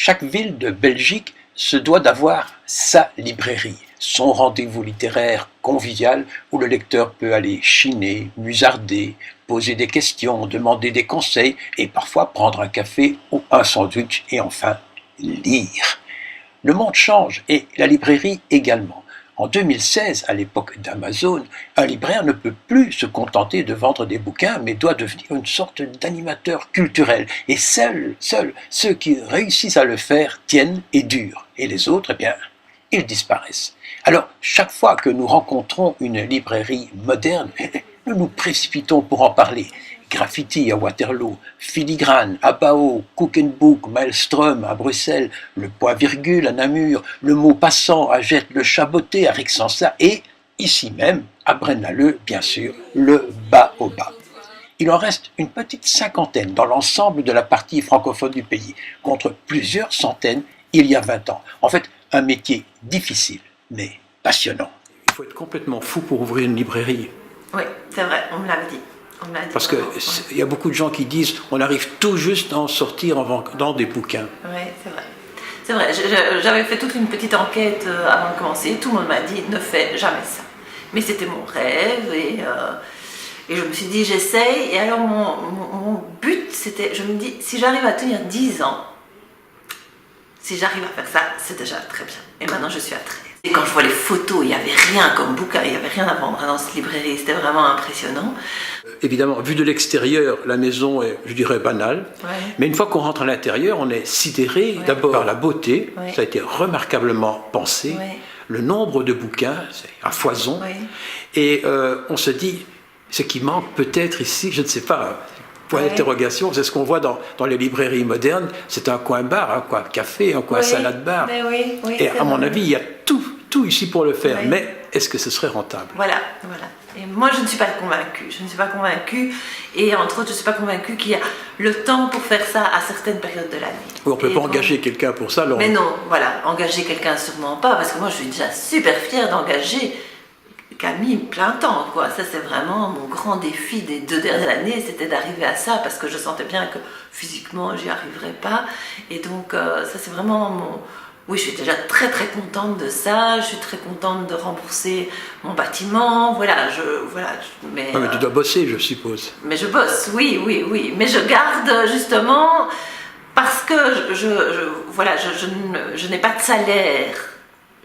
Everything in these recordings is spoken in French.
Chaque ville de Belgique se doit d'avoir sa librairie, son rendez-vous littéraire convivial où le lecteur peut aller chiner, musarder, poser des questions, demander des conseils et parfois prendre un café ou un sandwich et enfin lire. Le monde change et la librairie également. En 2016, à l'époque d'Amazon, un libraire ne peut plus se contenter de vendre des bouquins, mais doit devenir une sorte d'animateur culturel. Et seuls ceux qui réussissent à le faire tiennent et durent. Et les autres, eh bien, ils disparaissent. Alors, chaque fois que nous rencontrons une librairie moderne, nous nous précipitons pour en parler. Graffiti à Waterloo, Filigrane à Bao, Cook & Book, Maelstrom à Bruxelles, le point-virgule à Namur, le mot passant à Jette-le-Chaboté à Rixensart et, ici même, à Braine-l'Alleud, bien sûr, le Baobab. Il en reste une petite cinquantaine dans l'ensemble de la partie francophone du pays, contre plusieurs centaines il y a 20 ans. En fait, un métier difficile, mais passionnant. Il faut être complètement fou pour ouvrir une librairie. Oui, c'est vrai, on me l'avait dit. Parce qu'il y a beaucoup de gens qui disent on arrive tout juste à en sortir en vendant des bouquins. Oui, c'est vrai. C'est vrai, j'avais fait toute une petite enquête avant de commencer. Tout le monde m'a dit ne fais jamais ça. Mais c'était mon rêve et je me suis dit j'essaye. Et alors mon but c'était, je me dis si j'arrive à tenir 10 ans, si j'arrive à faire ça, c'est déjà très bien. Et maintenant je suis à 13. Et quand je vois les photos, il n'y avait rien comme bouquin, il n'y avait rien à vendre dans cette librairie, c'était vraiment impressionnant. Évidemment, vu de l'extérieur, la maison est, je dirais, banale. Ouais. Mais une fois qu'on rentre à l'intérieur, on est sidéré d'abord par la beauté, ça a été remarquablement pensé. Ouais. Le nombre de bouquins, c'est à foison. Ouais. Et on se dit, ce qui manque peut-être ici, je ne sais pas, point d'interrogation, c'est ce qu'on voit dans les librairies modernes, c'est un coin bar, un coin café, un coin salade bar. Et à mon avis, il y a tout ici pour le faire, mais est-ce que ce serait rentable ? Voilà. Et moi, je ne suis pas convaincue. Et entre autres, je ne suis pas convaincue qu'il y a le temps pour faire ça à certaines périodes de l'année. Oui, on ne peut pas engager quelqu'un pour ça. Alors... Mais non, voilà, engager quelqu'un sûrement pas, parce que moi, je suis déjà super fière d'engager Camille plein temps, quoi. Ça, c'est vraiment mon grand défi des 2 dernières années, c'était d'arriver à ça, parce que je sentais bien que physiquement, j'y arriverais pas. Et donc, ça, c'est vraiment mon... Oui, je suis déjà très très contente de ça, je suis très contente de rembourser mon bâtiment, mais tu dois bosser, je suppose. Mais je bosse, oui, mais je garde justement, parce que je n'ai pas de salaire.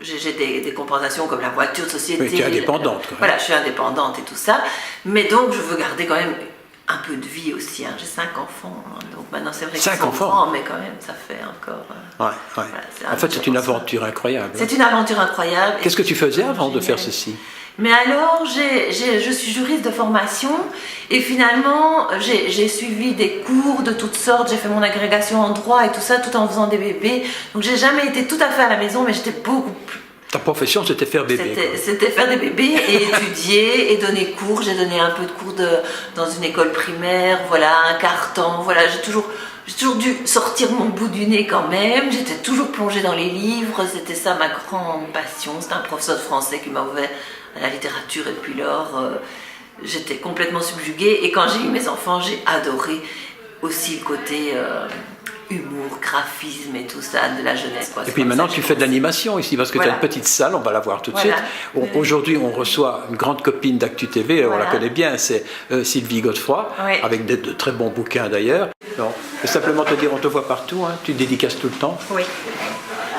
J'ai des compensations comme la voiture de société. Mais tu es indépendante. Voilà, je suis indépendante et tout ça, mais donc je veux garder quand même un peu de vie aussi, hein. J'ai 5 enfants, hein. Donc maintenant c'est vrai que 5 enfants, mais quand même ça fait encore... Voilà, en fait c'est une aventure incroyable. C'est une aventure incroyable. Qu'est-ce que tu faisais avant de faire ceci ? Mais alors, je suis juriste de formation et finalement j'ai suivi des cours de toutes sortes, j'ai fait mon agrégation en droit et tout ça tout en faisant des bébés. Donc j'ai jamais été tout à fait à la maison, mais j'étais beaucoup plus... Ta profession, c'était faire bébé. C'était faire des bébés et étudier et donner cours. J'ai donné un peu de cours dans une école primaire, un quart temps. J'ai toujours dû sortir mon bout du nez quand même. J'étais toujours plongée dans les livres. C'était ça ma grande passion. C'était un professeur de français qui m'a ouvert à la littérature et depuis lors, j'étais complètement subjuguée. Et quand j'ai eu mes enfants, j'ai adoré aussi le côté... humour, graphisme et tout ça, de la jeunesse. Et puis maintenant, tu fais de l'animation ici, parce que tu as une petite salle, on va la voir tout de suite. Aujourd'hui, on reçoit une grande copine d'Actu TV, on la connaît bien, c'est Sylvie Godefroy, avec de très bons bouquins d'ailleurs. Je vais simplement te dire, on te voit partout, hein, tu dédicaces tout le temps.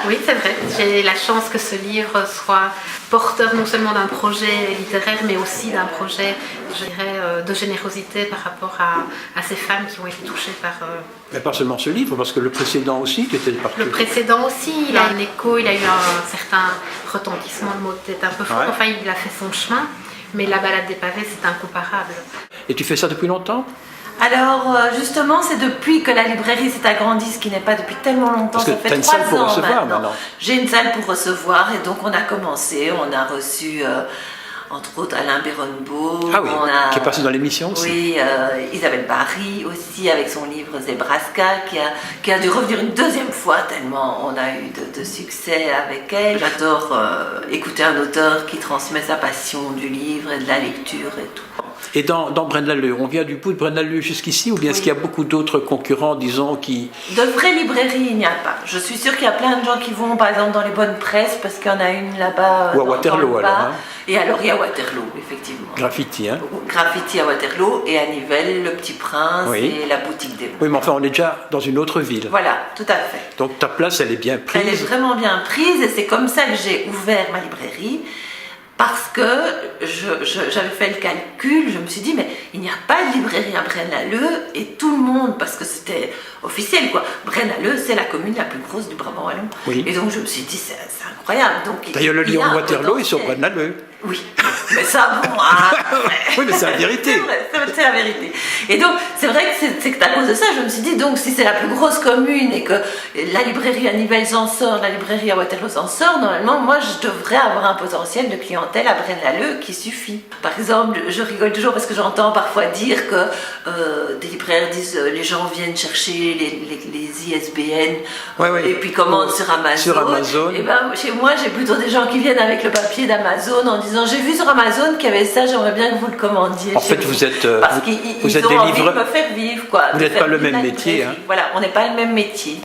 Oui, c'est vrai. J'ai la chance que ce livre soit porteur non seulement d'un projet littéraire, mais aussi d'un projet, je dirais, de générosité par rapport à ces femmes qui ont été touchées par... Mais pas seulement ce livre, parce que le précédent aussi, tu étais partout. Le précédent aussi, il a un écho, il a eu un certain retentissement, le mot peut-être un peu fort, enfin il a fait son chemin, mais la balade des pavés, c'est incomparable. Et tu fais ça depuis longtemps ? Alors justement, c'est depuis que la librairie s'est agrandie, ce qui n'est pas depuis tellement longtemps. Parce que ça fait 3 ans une salle pour recevoir maintenant. J'ai une salle pour recevoir et donc on a commencé, on a reçu entre autres Alain Béronneau, qui est passé dans l'émission aussi. Oui, Isabelle Barry aussi avec son livre Zebraska qui a dû revenir une 2e fois tellement on a eu de succès avec elle. J'adore écouter un auteur qui transmet sa passion du livre et de la lecture et tout. Et dans Braine-l'Alleud, on vient du bout de Braine-l'Alleud jusqu'ici, ou bien est-ce qu'il y a beaucoup d'autres concurrents, disons, qui... De vraies librairies, il n'y a pas. Je suis sûre qu'il y a plein de gens qui vont, par exemple, dans les bonnes presses, parce qu'il y en a une là-bas. Ou à Waterloo, alors. Hein. Et alors, il y a Waterloo, effectivement. Graffiti, hein. Graffiti à Waterloo, et à Nivelles, le Petit Prince et la boutique des mots. Oui, mais enfin, on est déjà dans une autre ville. Voilà, tout à fait. Donc ta place, elle est bien prise. Elle est vraiment bien prise, et c'est comme ça que j'ai ouvert ma librairie. Parce que j'avais fait le calcul, je me suis dit, mais il n'y a pas de librairie à Braine-l'Alleud, et tout le monde, parce que c'était officiel, quoi. Braine-l'Alleud, c'est la commune la plus grosse du Brabant wallon. Oui. Et donc je me suis dit, c'est incroyable. D'ailleurs, le lion de Waterloo est sur Braine-l'Alleud. Oui, mais ça, bon... oui, mais c'est la vérité. C'est la vérité. Et donc, c'est vrai que c'est à cause de ça, je me suis dit, donc, si c'est la plus grosse commune et que la librairie à Nivelles s'en sort, la librairie à Waterloo s'en sort, normalement, moi, je devrais avoir un potentiel de clientèle à Braine-l'Alleud qui suffit. Par exemple, je rigole toujours parce que j'entends parfois dire que des libraires disent les gens viennent chercher les ISBN et puis commandent sur Amazon. Et ben, chez moi, j'ai plutôt des gens qui viennent avec le papier d'Amazon en disant j'ai vu sur Amazon qu'il y avait ça, j'aimerais bien que vous le commandiez. En fait, vous êtes parce qu'ils ont envie de me faire vivre, quoi. Vous n'êtes pas le même métier. Hein. Voilà, on n'est pas le même métier.